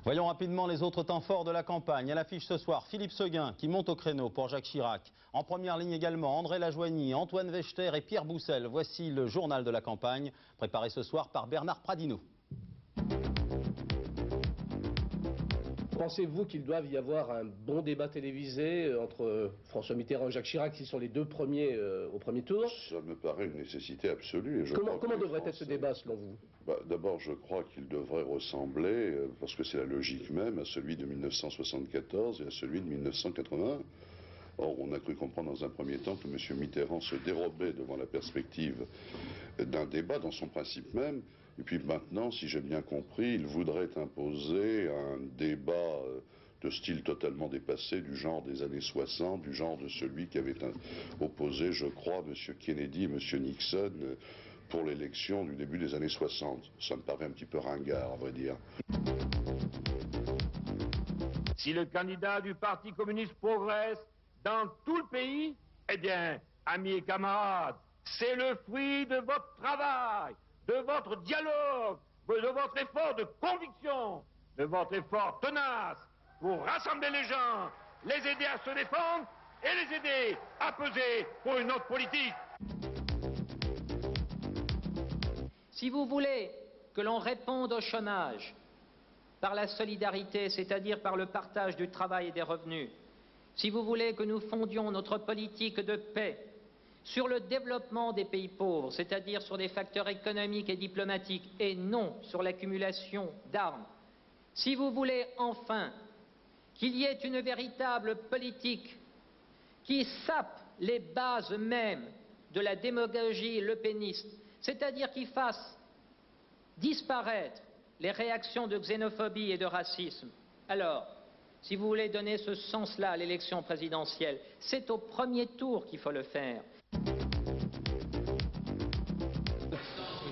Voyons rapidement les autres temps forts de la campagne. À l'affiche ce soir, Philippe Séguin qui monte au créneau pour Jacques Chirac. En première ligne également, André Lajoigny, Antoine Wechter et Pierre Boussel. Voici le journal de la campagne, préparé ce soir par Bernard Pradino. Pensez-vous qu'il doive y avoir un bon débat télévisé entre François Mitterrand et Jacques Chirac, qui sont les deux premiers au premier tour? Ça me paraît une nécessité absolue. Et comment devrait être ce débat selon vous? D'abord, je crois qu'il devrait ressembler, parce que c'est la logique même, à celui de 1974 et à celui de 1981. Or, on a cru comprendre dans un premier temps que M. Mitterrand se dérobait devant la perspective d'un débat dans son principe même. Et puis maintenant, si j'ai bien compris, il voudrait imposer un débat de style totalement dépassé, du genre des années 60, du genre de celui qui avait opposé, je crois, M. Kennedy et M. Nixon pour l'élection du début des années 60. Ça me paraît un petit peu ringard, à vrai dire. Si le candidat du Parti communiste progresse dans tout le pays, eh bien, amis et camarades, c'est le fruit de votre travail, de votre dialogue, de votre effort de conviction, de votre effort tenace pour rassembler les gens, les aider à se défendre et les aider à peser pour une autre politique. Si vous voulez que l'on réponde au chômage par la solidarité, c'est-à-dire par le partage du travail et des revenus, si vous voulez que nous fondions notre politique de paix sur le développement des pays pauvres, c'est-à-dire sur des facteurs économiques et diplomatiques, et non sur l'accumulation d'armes, si vous voulez enfin qu'il y ait une véritable politique qui sape les bases mêmes de la démagogie lepéniste, c'est-à-dire qui fasse disparaître les réactions de xénophobie et de racisme, alors, si vous voulez donner ce sens-là à l'élection présidentielle, c'est au premier tour qu'il faut le faire.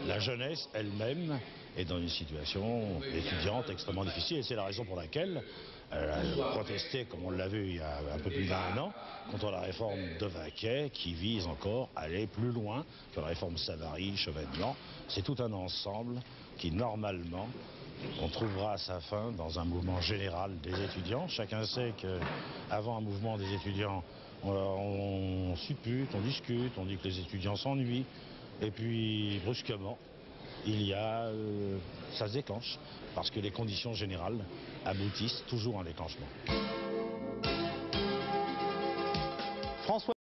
La jeunesse elle-même est dans une situation étudiante extrêmement difficile et c'est la raison pour laquelle elle a protesté, comme on l'a vu il y a un peu plus d'un an, contre la réforme de Vaquet qui vise encore à aller plus loin que la réforme Savary, Chevènement. C'est tout un ensemble qui, normalement, on trouvera sa fin dans un mouvement général des étudiants. Chacun sait qu'avant un mouvement des étudiants, on suppute, on discute, on dit que les étudiants s'ennuient. Et puis, brusquement, ça se déclenche, parce que les conditions générales aboutissent toujours à un déclenchement.